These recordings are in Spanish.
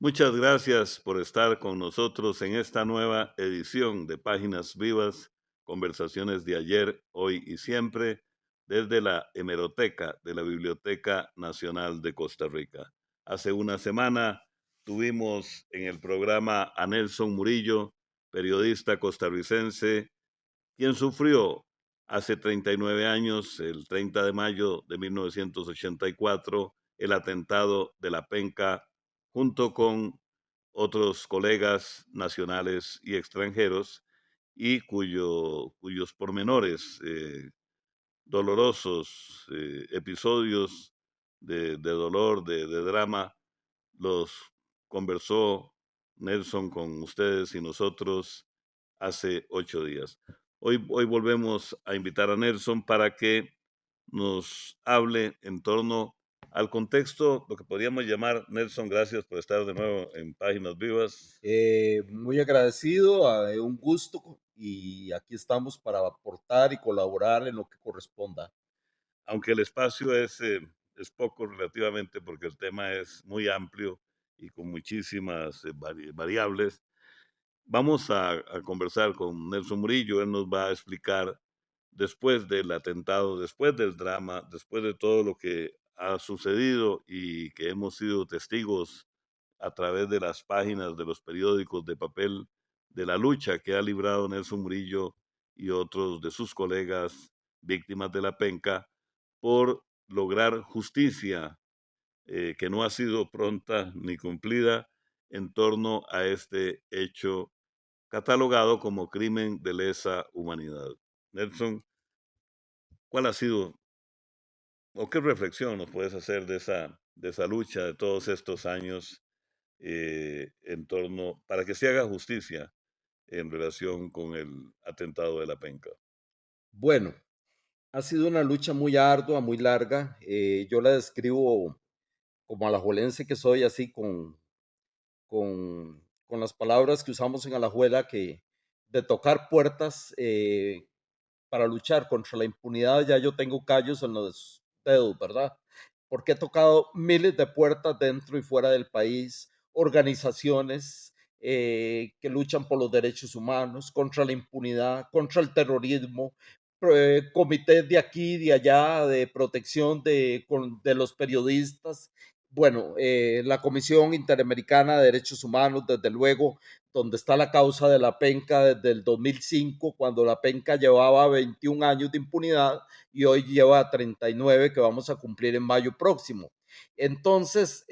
Muchas gracias por estar con nosotros en esta nueva edición de Páginas Vivas, conversaciones de ayer, hoy y siempre, desde la hemeroteca de la Biblioteca Nacional de Costa Rica. Hace una semana tuvimos en el programa a Nelson Murillo, periodista costarricense, quien sufrió hace 39 años, el 30 de mayo de 1984, el atentado de La Penca, junto con otros colegas nacionales y extranjeros, y cuyos pormenores, dolorosos, episodios de dolor, de drama, los conversó Nelson con ustedes y nosotros hace 8 días. Hoy volvemos a invitar a Nelson para que nos hable en torno al contexto, lo que podríamos llamar. Nelson, gracias por estar de nuevo en Páginas Vivas. Muy agradecido, un gusto y aquí estamos para aportar y colaborar en lo que corresponda. Aunque el espacio es poco relativamente porque el tema es muy amplio y con muchísimas variables. Vamos a conversar con Nelson Murillo. Él nos va a explicar, después del atentado, después del drama, después de todo lo que ha sucedido y que hemos sido testigos a través de las páginas de los periódicos de papel, de la lucha que ha librado Nelson Murillo y otros de sus colegas víctimas de la penca por lograr justicia, que no ha sido pronta ni cumplida en torno a este hecho catalogado como crimen de lesa humanidad. Nelson, ¿cuál ha sido o qué reflexión nos puedes hacer de esa lucha de todos estos años, en torno, para que se haga justicia en relación con el atentado de La Penca? Bueno, ha sido una lucha muy ardua, muy larga. Yo la describo como alajuelense que soy, así con las palabras que usamos en Alajuela, que de tocar puertas para luchar contra la impunidad, ya yo tengo callos en los dedos, ¿verdad? Porque he tocado miles de puertas dentro y fuera del país, organizaciones que luchan por los derechos humanos, contra la impunidad, contra el terrorismo, comités de aquí y de allá de protección de los periodistas. Bueno, la Comisión Interamericana de Derechos Humanos, desde luego, donde está la causa de la penca desde el 2005, cuando la penca llevaba 21 años de impunidad y hoy lleva 39 que vamos a cumplir en mayo próximo. Entonces,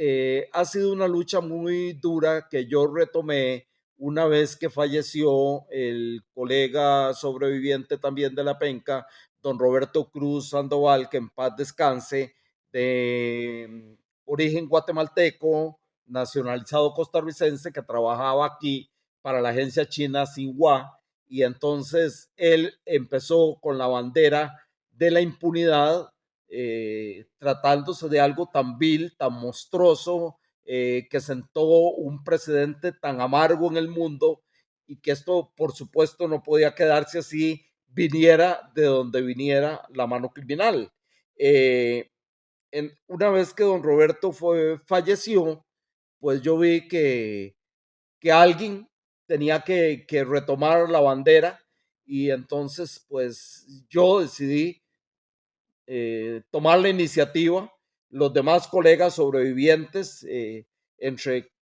ha sido una lucha muy dura que yo retomé una vez que falleció el colega sobreviviente también de la penca, don Roberto Cruz Sandoval, que en paz descanse, de origen guatemalteco, nacionalizado costarricense, que trabajaba aquí para la agencia china Xinhua, y entonces él empezó con la bandera de la impunidad, tratándose de algo tan vil, tan monstruoso, que sentó un precedente tan amargo en el mundo, y que esto, por supuesto, no podía quedarse así, viniera de donde viniera la mano criminal. Eh, una vez que don Roberto falleció, pues yo vi que alguien tenía que retomar la bandera, y entonces pues yo decidí tomar la iniciativa. Los demás colegas sobrevivientes, entre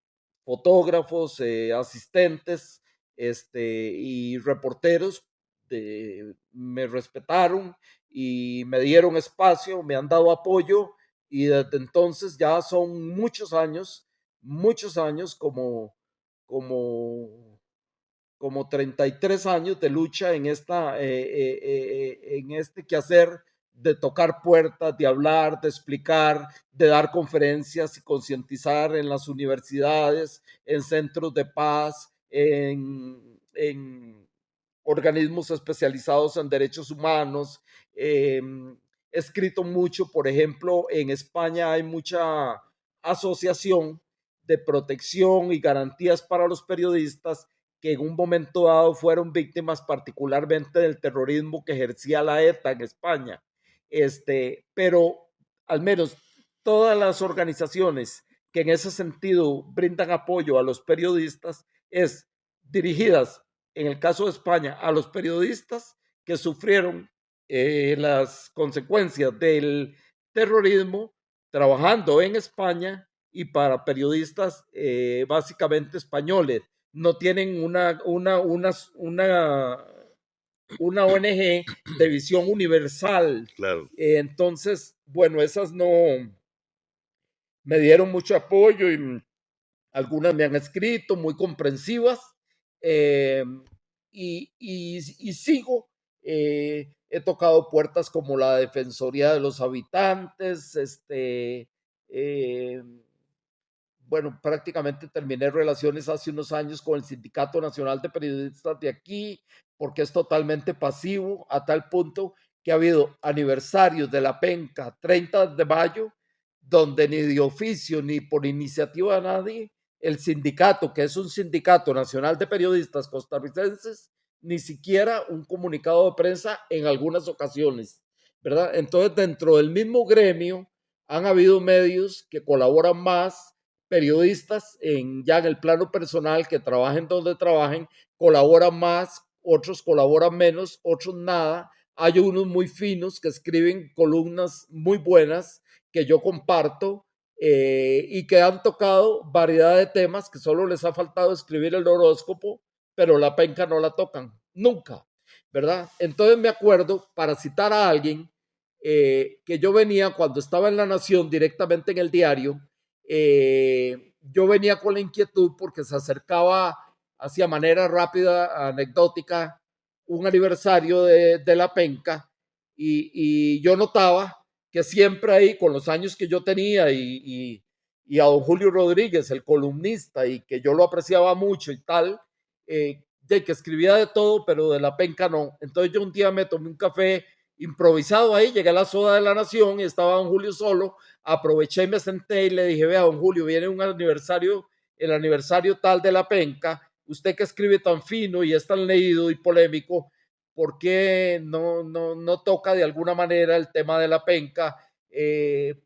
fotógrafos, asistentes y reporteros, me respetaron y me dieron espacio, me han dado apoyo, y desde entonces ya son muchos años, como, como 33 años de lucha en este quehacer de tocar puertas, de hablar, de explicar, de dar conferencias y concientizar en las universidades, en centros de paz, en organismos especializados en derechos humanos. He escrito mucho, por ejemplo, en España hay mucha asociación de protección y garantías para los periodistas que en un momento dado fueron víctimas particularmente del terrorismo que ejercía la ETA en España. Pero al menos todas las organizaciones que en ese sentido brindan apoyo a los periodistas es dirigidas, en el caso de España, a los periodistas que sufrieron las consecuencias del terrorismo trabajando en España y para periodistas básicamente españoles. No tienen una ONG de visión universal. Claro. Entonces, bueno, esas no me dieron mucho apoyo y algunas me han escrito muy comprensivas eh, y sigo. He tocado puertas como la Defensoría de los Habitantes, eh, bueno, prácticamente terminé relaciones hace unos años con el Sindicato Nacional de Periodistas de aquí, porque es totalmente pasivo, a tal punto que ha habido aniversarios de la penca, 30 de mayo, donde ni de oficio ni por iniciativa de nadie, el sindicato, que es un sindicato nacional de periodistas costarricenses, ni siquiera un comunicado de prensa en algunas ocasiones, ¿verdad? Entonces, dentro del mismo gremio han habido medios que colaboran más, periodistas ya en el plano personal, que trabajen donde trabajen, colaboran más, otros colaboran menos, otros nada. Hay unos muy finos que escriben columnas muy buenas que yo comparto y que han tocado variedad de temas que solo les ha faltado escribir el horóscopo, pero la penca no la tocan, nunca, ¿verdad? Entonces me acuerdo, para citar a alguien, que yo venía cuando estaba en La Nación directamente en el diario, yo venía con la inquietud porque se acercaba hacia manera rápida, anecdótica, un aniversario de la penca y yo notaba que siempre ahí, con los años que yo tenía y a don Julio Rodríguez, el columnista, y que yo lo apreciaba mucho y tal, de que escribía de todo, pero de la penca no. Entonces yo un día me tomé un café improvisado ahí, llegué a la soda de La Nación y estaba don Julio solo, aproveché y me senté y le dije, vea, don Julio, viene un aniversario, el aniversario tal de la penca, usted que escribe tan fino y es tan leído y polémico, ¿por qué no toca de alguna manera el tema de la penca?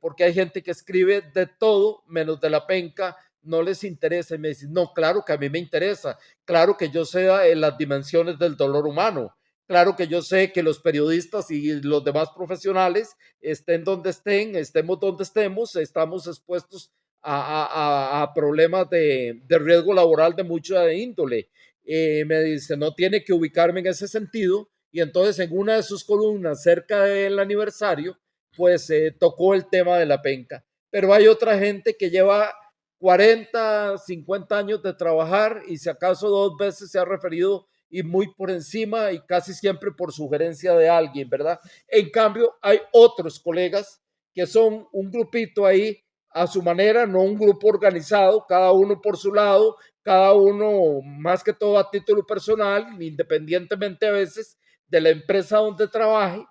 Porque hay gente que escribe de todo menos de la penca, no les interesa. Y me dicen, no, claro que a mí me interesa, claro que yo sé las dimensiones del dolor humano, claro que yo sé que los periodistas y los demás profesionales, estén donde estén, estemos donde estemos, estamos expuestos a problemas de riesgo laboral de mucha índole. Me dice, no tiene que ubicarme en ese sentido. Y entonces en una de sus columnas cerca del aniversario, pues tocó el tema de la penca. Pero hay otra gente que lleva 40, 50 años de trabajar y si acaso 2 veces se ha referido y muy por encima y casi siempre por sugerencia de alguien, ¿verdad? En cambio, hay otros colegas que son un grupito ahí a su manera, no un grupo organizado, cada uno por su lado, cada uno más que todo a título personal, independientemente a veces de la empresa donde trabaje,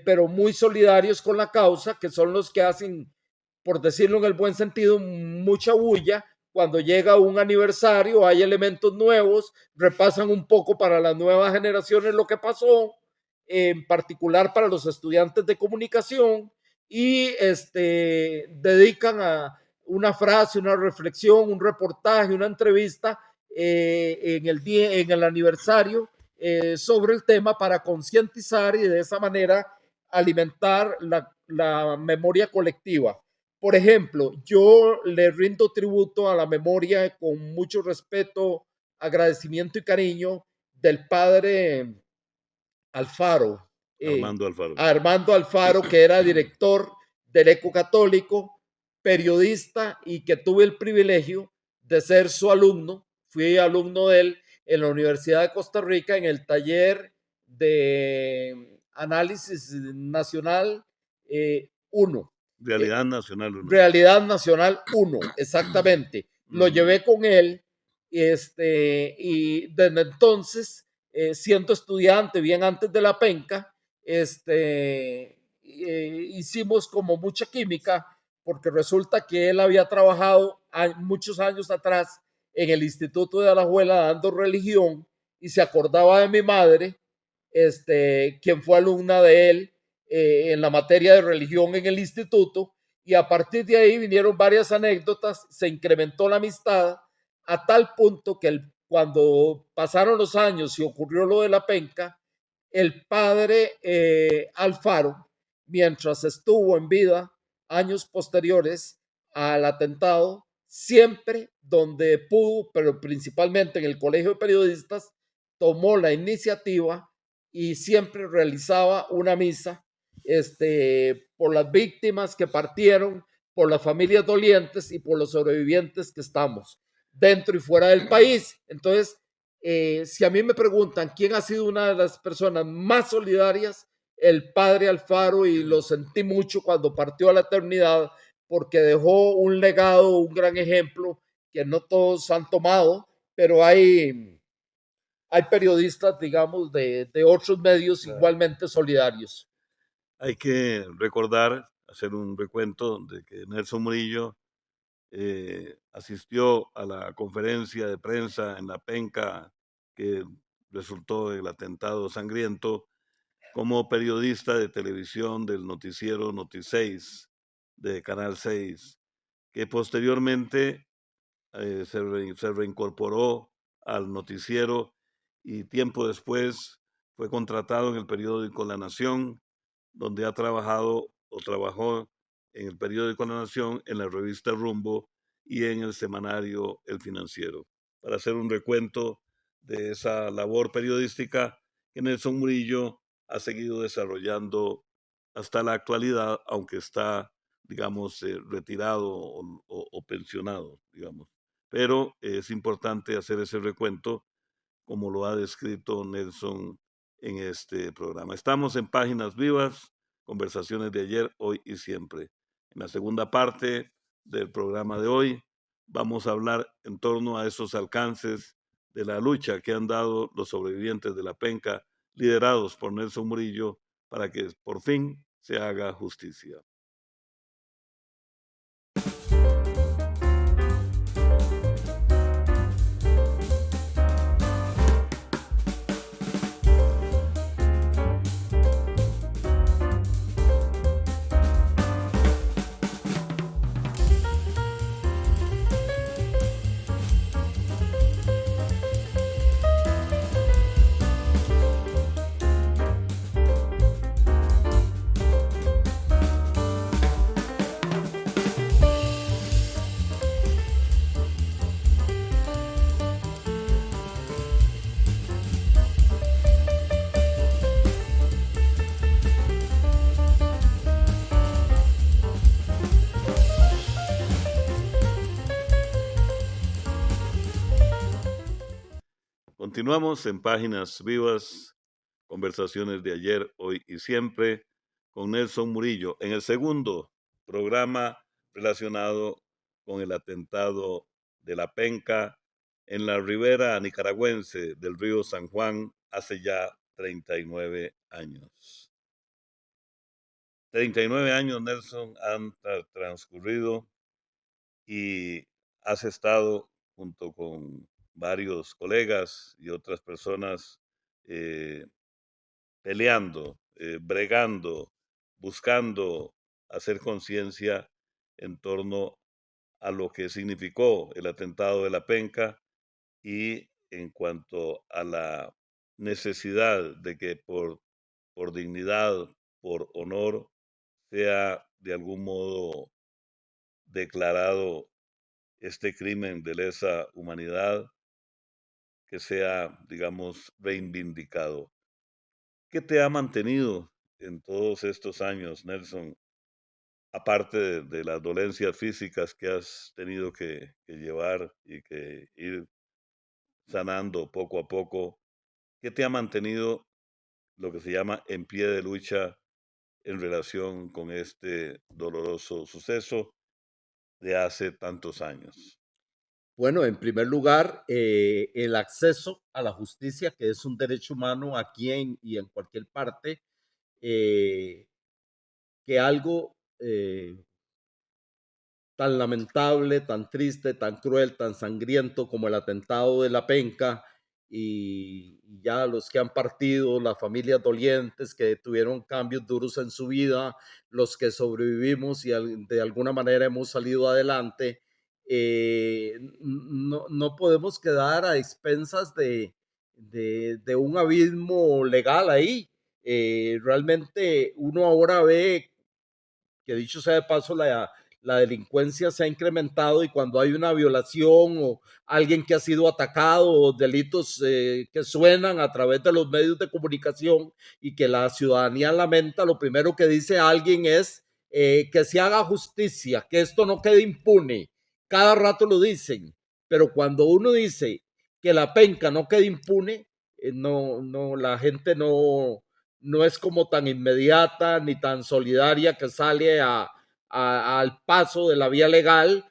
pero muy solidarios con la causa, que son los que hacen, por decirlo en el buen sentido, mucha bulla. Cuando llega un aniversario, hay elementos nuevos, repasan un poco para las nuevas generaciones lo que pasó, en particular para los estudiantes de comunicación, y dedican a una frase, una reflexión, un reportaje, una entrevista en el aniversario sobre el tema para concientizar y de esa manera alimentar la memoria colectiva. Por ejemplo, yo le rindo tributo a la memoria con mucho respeto, agradecimiento y cariño del padre Alfaro, Armando Alfaro. Armando Alfaro, que era director del Eco Católico, periodista y que tuve el privilegio de ser su alumno. Fui alumno de él en la Universidad de Costa Rica en el taller de análisis nacional 1. Realidad Nacional 1. Realidad Nacional 1, exactamente. Lo llevé con él y desde entonces, siendo estudiante, bien antes de la penca, hicimos como mucha química porque resulta que él había trabajado muchos años atrás en el Instituto de Alajuela dando religión y se acordaba de mi madre, quien fue alumna de él en la materia de religión en el instituto, y a partir de ahí vinieron varias anécdotas, se incrementó la amistad a tal punto que cuando pasaron los años y ocurrió lo de la penca, el padre Alfaro, mientras estuvo en vida, años posteriores al atentado, siempre donde pudo, pero principalmente en el Colegio de Periodistas, tomó la iniciativa y siempre realizaba una misa por las víctimas que partieron, por las familias dolientes y por los sobrevivientes que estamos dentro y fuera del país. Entonces, si a mí me preguntan quién ha sido una de las personas más solidarias, el padre Alfaro, y lo sentí mucho cuando partió a la eternidad, porque dejó un legado, un gran ejemplo que no todos han tomado, pero hay periodistas, digamos, de otros medios igualmente solidarios. Hay que recordar, hacer un recuento de que Nelson Murillo asistió a la conferencia de prensa en la penca que resultó el atentado sangriento como periodista de televisión del noticiero Noti6 de Canal 6, que posteriormente se reincorporó al noticiero y tiempo después fue contratado en el periódico La Nación, donde ha trabajado o trabajó en el periódico La Nación, en la revista Rumbo y en el semanario El Financiero, para hacer un recuento de esa labor periodística que Nelson Murillo ha seguido desarrollando hasta la actualidad, aunque está, digamos, retirado o pensionado, digamos. Pero es importante hacer ese recuento como lo ha descrito Nelson en este programa. Estamos en Páginas Vivas, conversaciones de ayer, hoy y siempre. En la segunda parte del programa de hoy vamos a hablar en torno a esos alcances de la lucha que han dado los sobrevivientes de la penca, liderados por Nelson Murillo, para que por fin se haga justicia. Continuamos en Páginas Vivas, conversaciones de ayer, hoy y siempre, con Nelson Murillo, en el segundo programa relacionado con el atentado de la penca en la ribera nicaragüense del río San Juan hace ya 39 años. 39 años, Nelson, han transcurrido y has estado junto con varios colegas y otras personas eh, peleando, bregando, buscando hacer conciencia en torno a lo que significó el atentado de la penca y en cuanto a la necesidad de que por dignidad, por honor, sea de algún modo declarado este crimen de lesa humanidad, que sea, digamos, reivindicado. ¿Qué te ha mantenido en todos estos años, Nelson, aparte de las dolencias físicas que has tenido que llevar y que ir sanando poco a poco? ¿Qué te ha mantenido lo que se llama en pie de lucha en relación con este doloroso suceso de hace tantos años? Bueno, en primer lugar, el acceso a la justicia, que es un derecho humano aquí y en cualquier parte, que algo tan lamentable, tan triste, tan cruel, tan sangriento como el atentado de la penca y ya los que han partido, las familias dolientes que tuvieron cambios duros en su vida, los que sobrevivimos y de alguna manera hemos salido adelante, no podemos quedar a expensas de un abismo legal ahí. Realmente uno ahora ve que, dicho sea de paso, la delincuencia se ha incrementado, y cuando hay una violación o alguien que ha sido atacado o delitos que suenan a través de los medios de comunicación y que la ciudadanía lamenta, lo primero que dice alguien es que se haga justicia, que esto no quede impune. Cada rato lo dicen, pero cuando uno dice que la penca no quede impune, la gente no es como tan inmediata ni tan solidaria que sale al paso de la vía legal.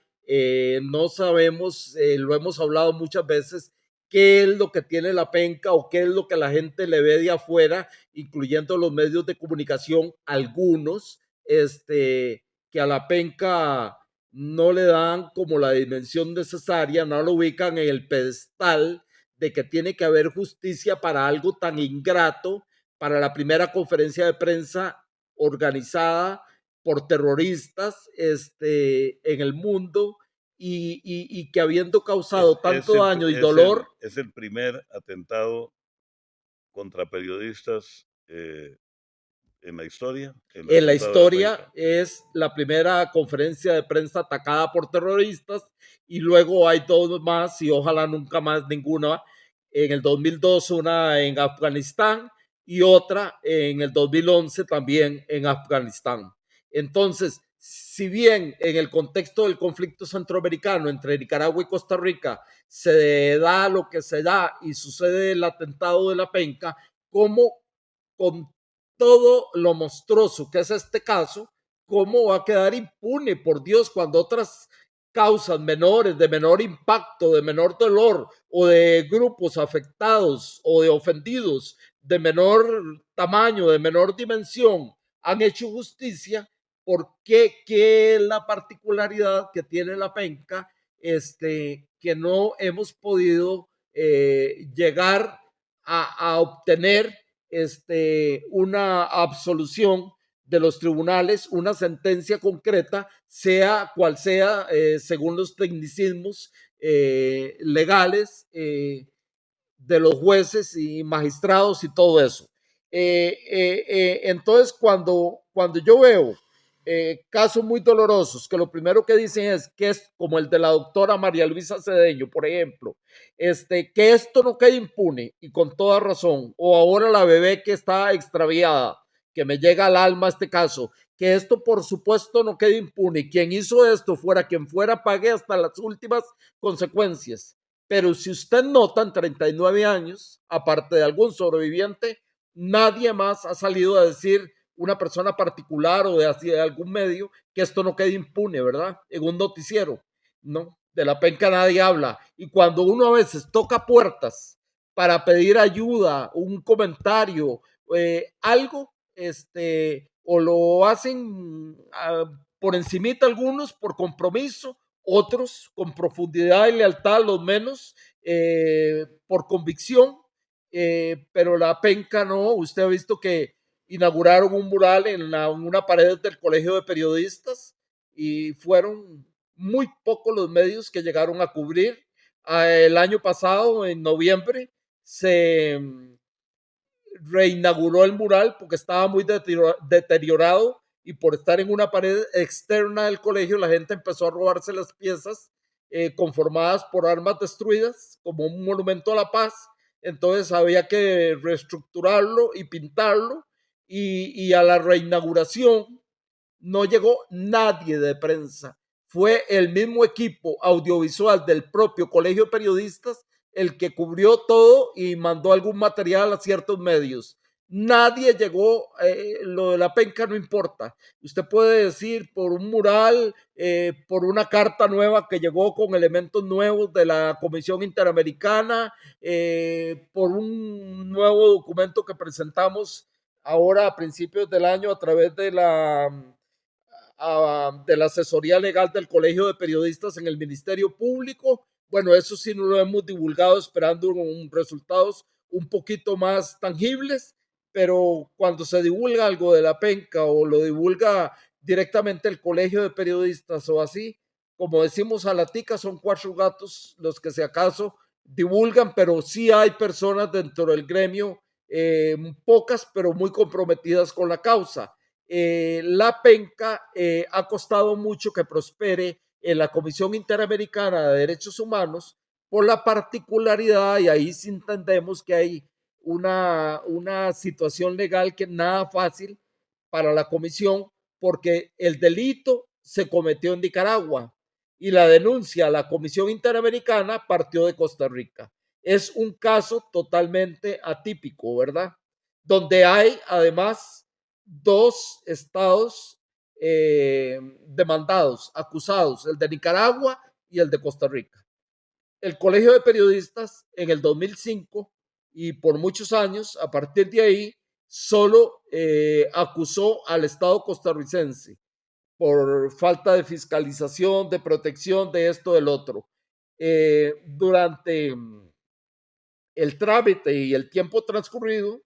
No sabemos, lo hemos hablado muchas veces, qué es lo que tiene la penca o qué es lo que la gente le ve de afuera, incluyendo los medios de comunicación, algunos, que a la penca no le dan como la dimensión necesaria, no lo ubican en el pedestal de que tiene que haber justicia para algo tan ingrato, para la primera conferencia de prensa organizada por terroristas en el mundo, y que habiendo causado tanto daño y dolor es el primer atentado contra periodistas el en la atentado de la historia, penca. es la primera conferencia de prensa atacada por terroristas, y luego hay dos más y ojalá nunca más ninguna. En el 2002 una en Afganistán y otra en el 2011 también en Afganistán. Entonces, si bien en el contexto del conflicto centroamericano entre Nicaragua y Costa Rica se da lo que se da y sucede el atentado de la penca, como con todo lo monstruoso que es este caso, ¿cómo va a quedar impune, por Dios, cuando otras causas menores, de menor impacto, de menor dolor, o de grupos afectados o de ofendidos de menor tamaño, de menor dimensión, han hecho justicia? ¿Por qué? ¿Qué es la particularidad que tiene la penca que no hemos podido llegar a obtener una absolución de los tribunales, una sentencia concreta, sea cual sea, según los tecnicismos legales de los jueces y magistrados y todo eso? Entonces, cuando yo veo casos muy dolorosos, que lo primero que dicen es que es como el de la doctora María Luisa Cedeño, por ejemplo, que esto no quede impune, y con toda razón, o ahora la bebé que está extraviada, que me llega al alma este caso, que esto por supuesto no quede impune, quien hizo esto, fuera quien fuera, pague hasta las últimas consecuencias. Pero si usted nota, en 39 años, aparte de algún sobreviviente, nadie más ha salido a decir, una persona particular o de algún medio, que esto no quede impune, ¿verdad? En un noticiero, ¿no? De la penca nadie habla. Y cuando uno a veces toca puertas para pedir ayuda, un comentario, algo, o lo hacen por encimita algunos por compromiso, otros con profundidad y lealtad, los menos por convicción, pero la penca no. Usted ha visto que inauguraron un mural en una pared del Colegio de Periodistas, y fueron muy pocos los medios que llegaron a cubrir. El año pasado, en noviembre, se reinauguró el mural porque estaba muy deteriorado, y por estar en una pared externa del colegio la gente empezó a robarse las piezas conformadas por armas destruidas como un monumento a la paz. Entonces había que reestructurarlo y pintarlo, y a la reinauguración no llegó nadie de prensa. Fue el mismo equipo audiovisual del propio Colegio de Periodistas el que cubrió todo y mandó algún material a ciertos medios. Nadie llegó, lo de la penca no importa. Usted puede decir por un mural, por una carta nueva que llegó con elementos nuevos de la Comisión Interamericana, por un nuevo documento que presentamos ahora a principios del año a través de la asesoría legal del Colegio de Periodistas en el Ministerio Público, bueno, eso sí no lo hemos divulgado esperando resultados un poquito más tangibles, pero cuando se divulga algo de la penca o lo divulga directamente el colegio de periodistas o así, como decimos a la tica, son cuatro gatos los que si acaso divulgan, pero sí hay personas dentro del gremio, pocas, pero muy comprometidas con la causa. La penca ha costado mucho que prospere en la Comisión Interamericana de Derechos Humanos por la particularidad, y ahí sí entendemos que hay una situación legal que nada fácil para la comisión, porque el delito se cometió en Nicaragua y la denuncia a la Comisión Interamericana partió de Costa Rica. Es un caso totalmente atípico, ¿verdad? Donde hay además dos estados demandados, acusados, el de Nicaragua y el de Costa Rica. El Colegio de Periodistas en el 2005 y por muchos años, a partir de ahí, solo acusó al Estado costarricense por falta de fiscalización, de protección, de esto, del otro. Durante el trámite y el tiempo transcurrido,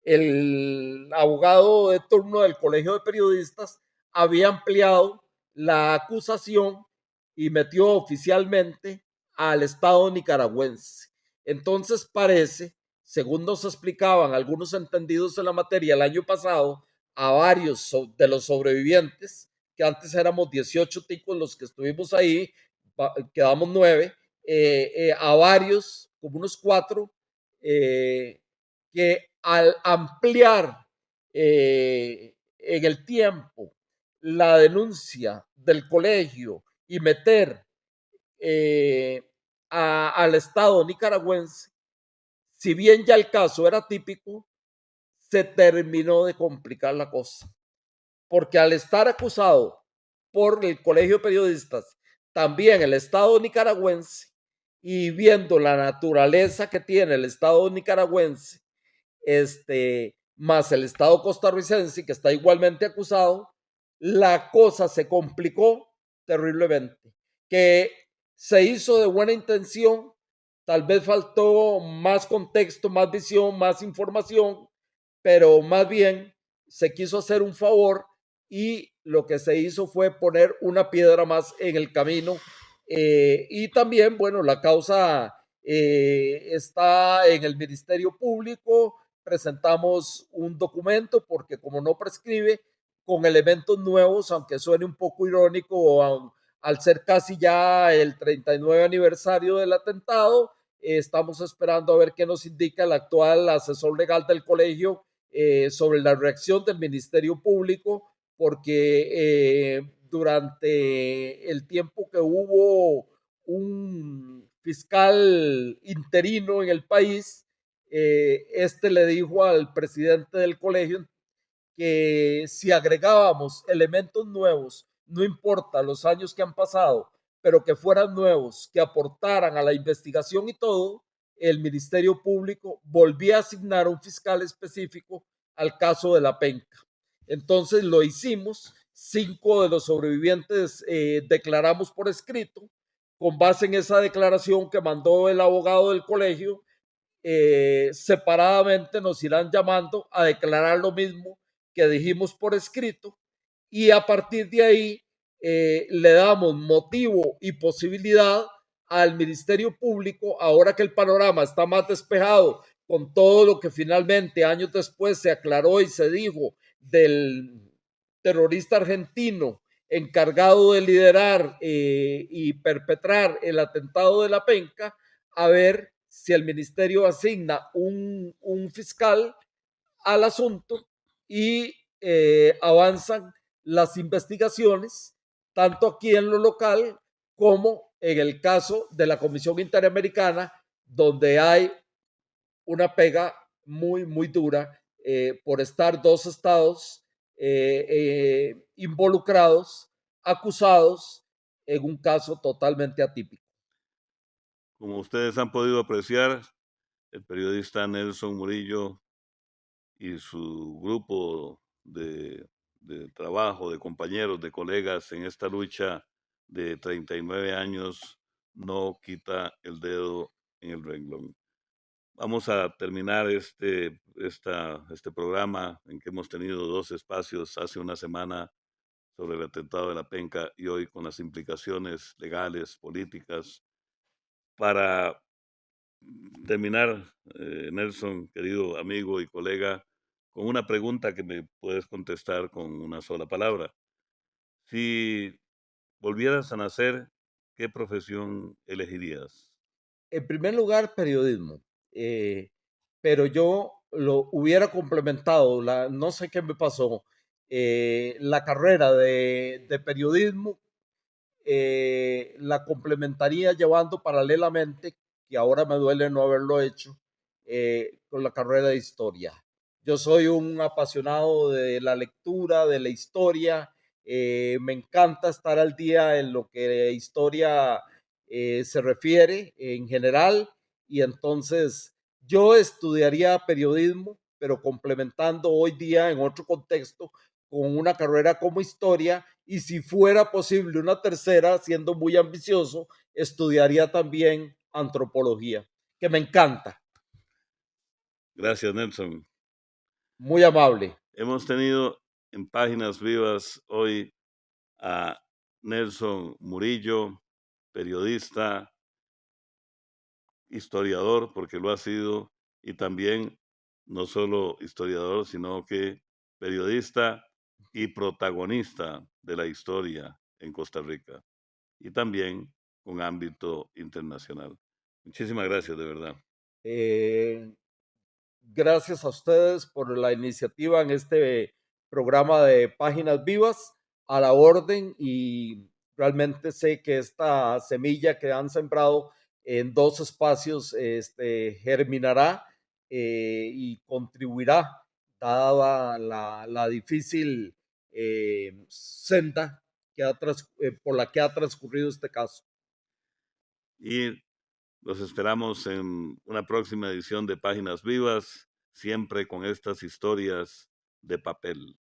el abogado de turno del Colegio de Periodistas había ampliado la acusación y metió oficialmente al Estado nicaragüense. Entonces parece, según nos explicaban algunos entendidos en la materia el año pasado, a varios de los sobrevivientes, que antes éramos 18 ticos los que estuvimos ahí, quedamos 9, a varios, como unos 4, que al ampliar en el tiempo la denuncia del colegio y meter al Estado nicaragüense, si bien ya el caso era típico, se terminó de complicar la cosa. Porque al estar acusado por el Colegio de Periodistas, también el Estado nicaragüense, y viendo la naturaleza que tiene el Estado nicaragüense, más el Estado costarricense, que está igualmente acusado, la cosa se complicó terriblemente. Que se hizo de buena intención, tal vez faltó más contexto, más visión, más información, pero más bien se quiso hacer un favor y lo que se hizo fue poner una piedra más en el camino. Y también, bueno, la causa está en el Ministerio Público, presentamos un documento porque como no prescribe, con elementos nuevos, aunque suene un poco irónico, al ser casi ya el 39 aniversario del atentado, estamos esperando a ver qué nos indica el actual asesor legal del colegio sobre la reacción del Ministerio Público, porque durante el tiempo que hubo un fiscal interino en el país, le dijo al presidente del colegio que si agregábamos elementos nuevos, no importa los años que han pasado, pero que fueran nuevos, que aportaran a la investigación y todo, el Ministerio Público volvía a asignar un fiscal específico al caso de la penca. Entonces lo hicimos, 5 de los sobrevivientes declaramos por escrito, con base en esa declaración que mandó el abogado del colegio, separadamente nos irán llamando a declarar lo mismo que dijimos por escrito, y a partir de ahí le damos motivo y posibilidad al Ministerio Público, ahora que el panorama está más despejado con todo lo que finalmente años después se aclaró y se dijo del terrorista argentino encargado de liderar y perpetrar el atentado de la penca, a ver si el ministerio asigna un fiscal al asunto y avanzan las investigaciones, tanto aquí en lo local como en el caso de la Comisión Interamericana, donde hay una pega muy, muy dura por estar dos estados involucrados, acusados en un caso totalmente atípico. Como ustedes han podido apreciar, el periodista Nelson Murillo y su grupo de trabajo, de compañeros, de colegas en esta lucha de 39 años no quita el dedo en el renglón. Vamos a terminar este programa en que hemos tenido dos espacios hace una semana sobre el atentado de la Penca y hoy con las implicaciones legales, políticas. Para terminar, Nelson, querido amigo y colega, con una pregunta que me puedes contestar con una sola palabra. Si volvieras a nacer, ¿qué profesión elegirías? En primer lugar, periodismo. eh, pero yo lo hubiera complementado, no sé qué me pasó, la carrera de periodismo la complementaría llevando paralelamente, que ahora me duele no haberlo hecho, con la carrera de historia. Yo soy un apasionado de la lectura, de la historia, me encanta estar al día en lo que historia se refiere en general y entonces yo estudiaría periodismo, pero complementando hoy día en otro contexto con una carrera como historia y si fuera posible una tercera, siendo muy ambicioso, estudiaría también antropología, que me encanta. Gracias, Nelson. Muy amable. Hemos tenido en Páginas Vivas hoy a Nelson Murillo, periodista, historiador, porque lo ha sido, y también no solo historiador, sino que periodista y protagonista de la historia en Costa Rica, y también con ámbito internacional. Muchísimas gracias, de verdad. Eh, Gracias a ustedes por la iniciativa en este programa de Páginas Vivas, a la orden y realmente sé que esta semilla que han sembrado en dos espacios germinará y contribuirá, dada la difícil senda por la que ha transcurrido este caso. Y los esperamos en una próxima edición de Páginas Vivas, siempre con estas historias de papel.